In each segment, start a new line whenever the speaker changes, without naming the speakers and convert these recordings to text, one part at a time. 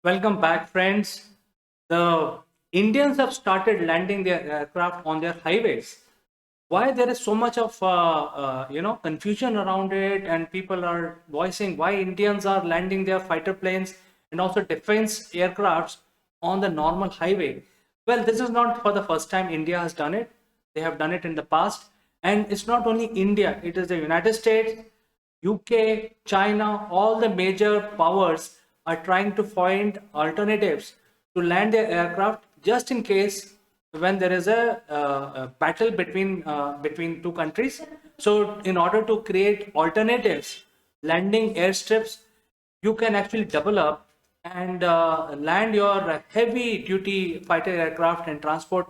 Welcome back, friends. The Indians have started landing their aircraft on their highways. Why there is so much of confusion around it, and people are voicing why Indians are landing their fighter planes and also defense aircrafts on the normal highway. Well, this is not for the first time India has done it. They have done it in the past, and it's not only India; it is the United States, UK, China, all the major powers are trying to find alternatives to land their aircraft just in case when there is a battle between two countries. So, in order to create alternatives, landing airstrips, you can actually double up and land your heavy duty fighter aircraft and transport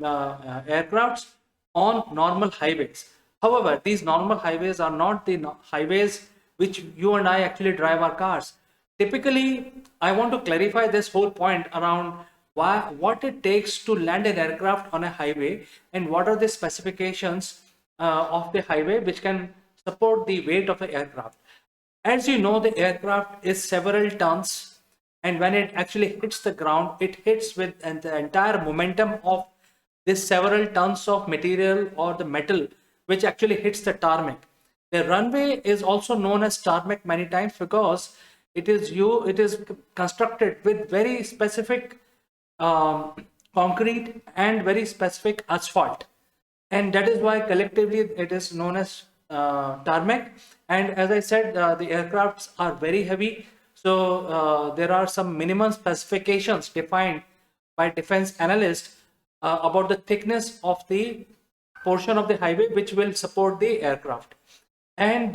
aircrafts on normal highways. However, these normal highways are not the highways which you and I actually drive our cars. Typically, I want to clarify this whole point around what it takes to land an aircraft on a highway and what are the specifications of the highway which can support the weight of the aircraft. As you know, the aircraft is several tons, and when it actually hits the ground, it hits with the entire momentum of this several tons of material or the metal which actually hits the tarmac. The runway is also known as tarmac many times because it is constructed with very specific um, concrete and very specific asphalt, and that is why collectively it is known as tarmac. And as I said, the aircrafts are very heavy, so there are some minimum specifications defined by defense analysts about the thickness of the portion of the highway which will support the aircraft. And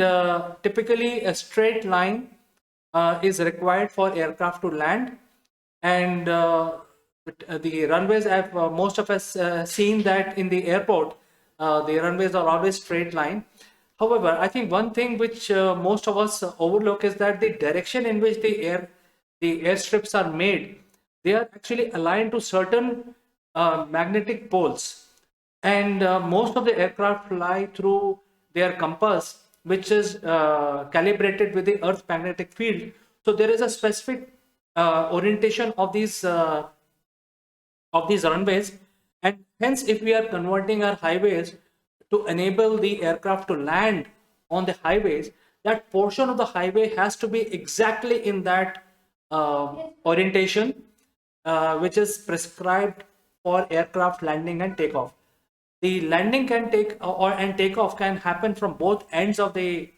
typically a straight line is required for aircraft to land. And the runways, have most of us seen that in the airport, the runways are always straight line. However, I think one thing which most of us overlook is that the direction in which the airstrips are made, they are actually aligned to certain magnetic poles, and most of the aircraft fly through their compass, which is calibrated with the Earth magnetic field. So there is a specific orientation of these runways, and hence if we are converting our highways to enable the aircraft to land on the highways, that portion of the highway has to be exactly in that orientation which is prescribed for aircraft landing and takeoff. The landing can take or and takeoff can happen from both ends of the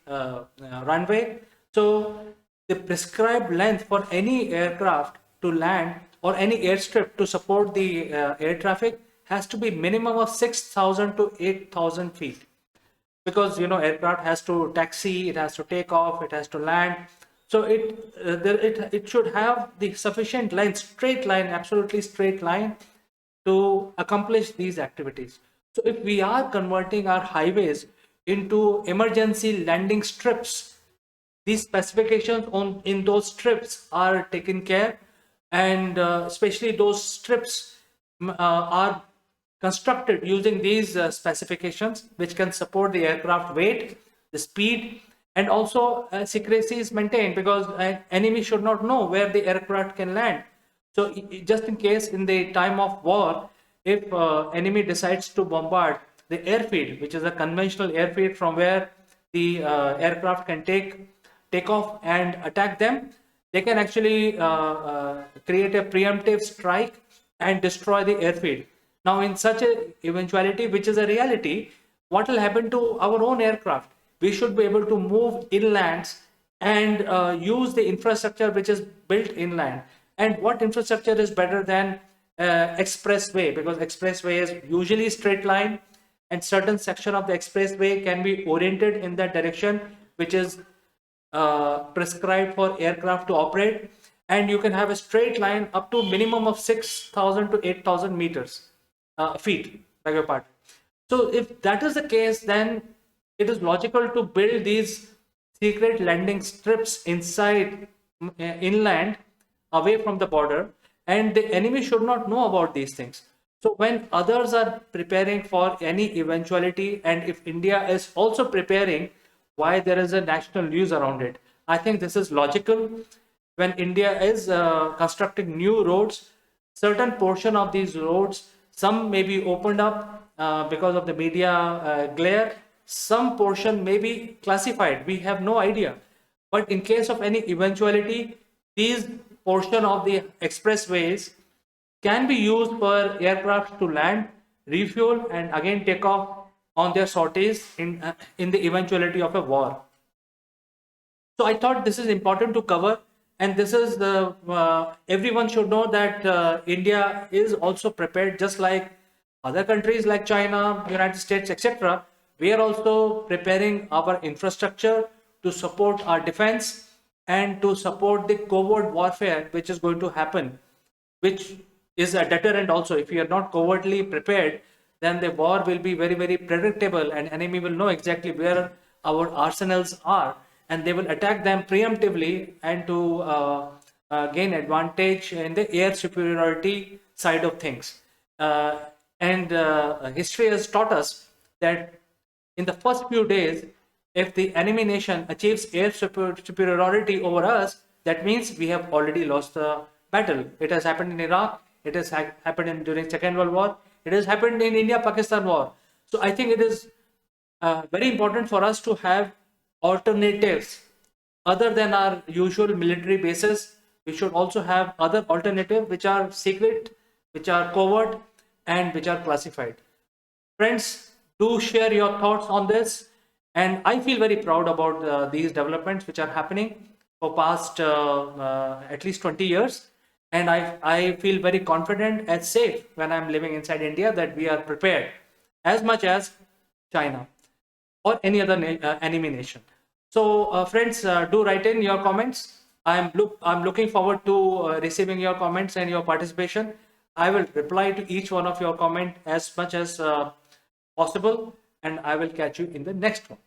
runway. So the prescribed length for any aircraft to land or any airstrip to support the air traffic has to be minimum of 6,000 to 8,000 feet, because aircraft has to taxi, it has to take off, it has to land. So it should have the sufficient line, straight line, absolutely straight line to accomplish these activities. So if we are converting our highways into emergency landing strips, these specifications on in those strips are taken care, and especially those strips are constructed using these specifications which can support the aircraft weight, the speed, and also secrecy is maintained because an enemy should not know where the aircraft can land. So just in case in the time of war, if enemy decides to bombard the airfield, which is a conventional airfield from where the aircraft can take off and attack them, they can actually create a preemptive strike and destroy the airfield. Now, in such a eventuality, which is a reality, what will happen to our own aircraft? We should be able to move inland and use the infrastructure which is built inland. And what infrastructure is better than expressway? Because expressway is usually straight line, and certain section of the expressway can be oriented in that direction, which is prescribed for aircraft to operate, and you can have a straight line up to minimum of 6,000 to 8,000 meters feet, beg your pardon. So if that is the case, then it is logical to build these secret landing strips inside inland, away from the border, and the enemy should not know about these things. So when others are preparing for any eventuality, and if India is also preparing, why there is a national news around it? I think this is logical, when India is constructing new roads, certain portion of these roads, some may be opened up because of the media glare, some portion may be classified. We have no idea. But in case of any eventuality, these portion of the expressways can be used for aircraft to land, refuel, and again take off on their sorties in the eventuality of a war. So I thought this is important to cover, and this is the everyone should know that India is also prepared, just like other countries like China, United States, etc. We are also preparing our infrastructure to support our defense and to support the covert warfare which is going to happen, which is a deterrent also. If you are not covertly prepared, then the war will be very, very predictable, and enemy will know exactly where our arsenals are, and they will attack them preemptively and to gain advantage in the air superiority side of things. And history has taught us that in the first few days, if the enemy nation achieves air superiority over us, that means we have already lost the battle. It has happened in Iraq. It has happened during Second World War. It has happened in India-Pakistan war. So I think it is very important for us to have alternatives other than our usual military bases. We should also have other alternatives which are secret, which are covert, and which are classified. Friends, do share your thoughts on this. And I feel very proud about these developments which are happening for past at least 20 years. And I feel very confident and safe when I'm living inside India that we are prepared as much as China or any other enemy nation. So, friends, do write in your comments. I'm looking forward to receiving your comments and your participation. I will reply to each one of your comment as much as possible, and I will catch you in the next one.